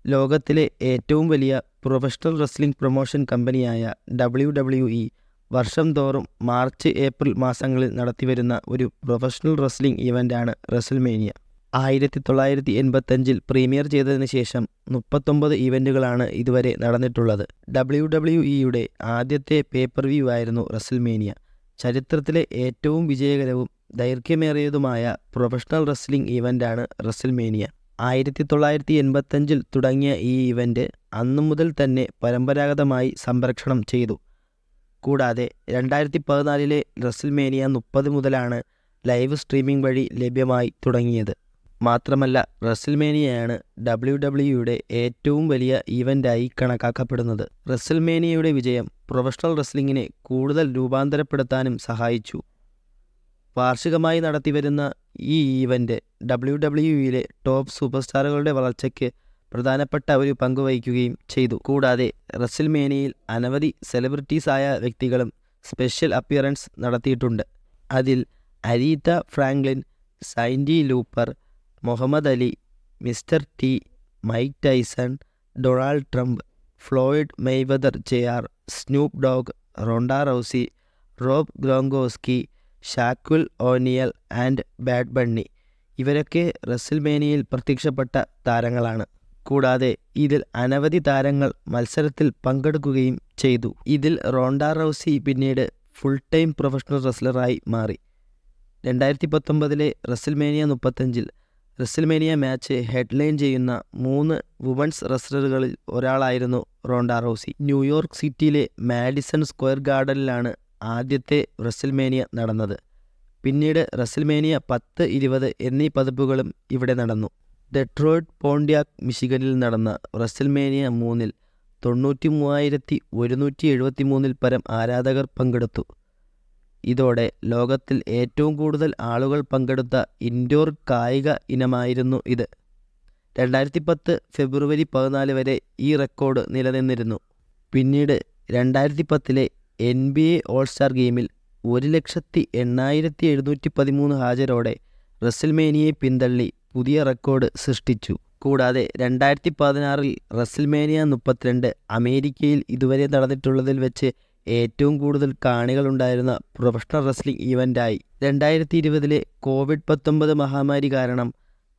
ലോകത്തിലെ ഏറ്റവും വലിയ പ്രൊഫഷണൽ റെസ്ലിംഗ് പ്രൊമോഷൻ കമ്പനിയായ WWE വർഷം തോറും മാർച്ച്, ഏപ്രിൽ മാസങ്ങളിൽ നടത്തിവരുന്ന ഒരു പ്രൊഫഷണൽ റെസ്ലിംഗ് ഇവൻ്റാണ് റെസൽമേനിയ. 1985 പ്രീമിയർ ചെയ്തതിന് ശേഷം 39 ഇവൻ്റുകളാണ് ഇതുവരെ നടന്നിട്ടുള്ളത്. WWEയുടെ ആദ്യത്തെ പേപ്പർ വ്യൂ ആയിരുന്നു റെസൽമേനിയ. ചരിത്രത്തിലെ ഏറ്റവും വിജയകരവും ദൈർഘ്യമേറിയതുമായ പ്രൊഫഷണൽ റെസ്ലിംഗ് ഇവൻ്റാണ് റെസൽമേനിയ. 1985 തുടങ്ങിയ ഈ ഇവൻ്റ് അന്നു മുതൽ തന്നെ പരമ്പരാഗതമായി സംപ്രേഷണം ചെയ്തു. കൂടാതെ 2014 റെസൽമേനിയ 30 മുതലാണ് ലൈവ് സ്ട്രീമിംഗ് വഴി ലഭ്യമായി തുടങ്ങിയത്. മാത്രമല്ല, റെസൽമേനിയയാണ് WWEയുടെ ഏറ്റവും വലിയ ഇവൻ്റായി കണക്കാക്കപ്പെടുന്നത്. റെസൽമേനിയയുടെ വിജയം പ്രൊഫഷണൽ റെസ്ലിംഗിനെ കൂടുതൽ രൂപാന്തരപ്പെടുത്താനും സഹായിച്ചു. വാർഷികമായി നടത്തിവരുന്ന ഈ ഈവൻ്റ് WWEയിലെ ടോപ്പ് സൂപ്പർസ്റ്റാറുകളുടെ വളർച്ചയ്ക്ക് പ്രധാനപ്പെട്ട ഒരു പങ്ക് വഹിക്കുകയും ചെയ്തു. കൂടാതെ റെസൽമേനിയയിൽ അനവധി സെലിബ്രിറ്റീസായ വ്യക്തികളും സ്പെഷ്യൽ അപ്പിയറൻസ് നടത്തിയിട്ടുണ്ട്. അതിൽ Aretha Franklin, Cyndi Lauper, Muhammad Ali, Mr T, Mike Tyson, Donald Trump, Floyd Mayweather Jr., Snoop Dogg, Ronda Rousey, Rob Gronkowski, Shaquille O'Neal and Bad Bunny ഇവരൊക്കെ റെസൽമേനിയയിൽ പ്രത്യക്ഷപ്പെട്ട താരങ്ങളാണ്. കൂടാതെ ഇതിൽ അനവധി താരങ്ങൾ മത്സരത്തിൽ പങ്കെടുക്കുകയും ചെയ്തു. ഇതിൽ റോണ്ട റൗസി പിന്നീട് ഫുൾ ടൈം പ്രൊഫഷണൽ റെസ്ലറായി മാറി. 2019 റെസൽമേനിയ 35 റെസൽമേനിയ മാച്ച് ഹെഡ്ലൈൻ ചെയ്യുന്ന 3 വുമൺസ് റെസ്ലറുകളിൽ ഒരാളായിരുന്നു റോണ്ട റൗസി. ന്യൂയോർക്ക് സിറ്റിയിലെ മാഡിസൺ സ്ക്വയർ ഗാർഡനിലാണ് ആദ്യത്തെ റെസൽമേനിയ നടന്നത്. പിന്നീട് റെസൽമേനിയ 10, 20 എന്നീ പതിപ്പുകളും ഇവിടെ നടന്നു. ഡെട്രോയിറ്റ് പോണ്ടിയാക് മിഷിഗനിൽ നടന്ന റെസൽമേനിയ 3 93,173 പരം ആരാധകർ പങ്കെടുത്തു. ഇതോടെ ലോകത്തിൽ ഏറ്റവും കൂടുതൽ ആളുകൾ പങ്കെടുത്ത ഇൻഡോർ കായിക ഇനമായിരുന്നു ഇത്. 2010 ഫെബ്രുവരി 14 വരെ ഈ റെക്കോർഡ് നിലനിന്നിരുന്നു. പിന്നീട് 2010 NBA ഓൾ സ്റ്റാർ ഗെയിമിൽ 1,08,713 ഹാജരോടെ റെസൽമേനിയയെ പിന്തള്ളി പുതിയ റെക്കോർഡ് സൃഷ്ടിച്ചു. കൂടാതെ 2016 റെസൽമേനിയ 32 അമേരിക്കയിൽ ഇതുവരെ നടന്നിട്ടുള്ളതിൽ വെച്ച് ഏറ്റവും കൂടുതൽ കാണികളുണ്ടായിരുന്ന പ്രൊഫഷണൽ റെസ്ലിംഗ് ഇവൻ്റായി. 2020 COVID-19 മഹാമാരി കാരണം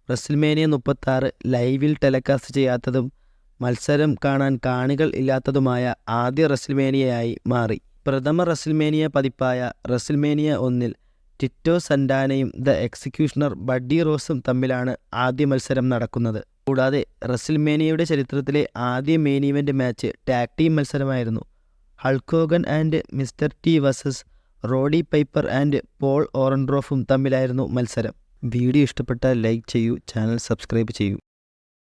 റെസൽമേനിയ 36 ലൈവിൽ ടെലികാസ്റ്റ് ചെയ്യാത്തതും മത്സരം കാണാൻ കാണികൾ ഇല്ലാത്തതുമായ ആദ്യ റെസൽമേനിയയായി മാറി. പ്രഥമ റെസൽമേനിയ പതിപ്പായ റെസൽമേനിയ 1 ടിറ്റോ സന്റാനയും ദ എക്സിക്യൂഷണർ ബഡ്ഡി റോസും തമ്മിലാണ് ആദ്യ മത്സരം നടക്കുന്നത്. കൂടാതെ റെസൽമേനിയയുടെ ചരിത്രത്തിലെ ആദ്യ main event match tag team മത്സരമായിരുന്നു. Hulk Hogan and Mr T versus Roddy Piper and Paul ഓറൻഡ്രോഫും തമ്മിലായിരുന്നു മത്സരം. വീഡിയോ ഇഷ്ടപ്പെട്ടാൽ ലൈക്ക് ചെയ്യൂ, ചാനൽ സബ്സ്ക്രൈബ് ചെയ്യൂ.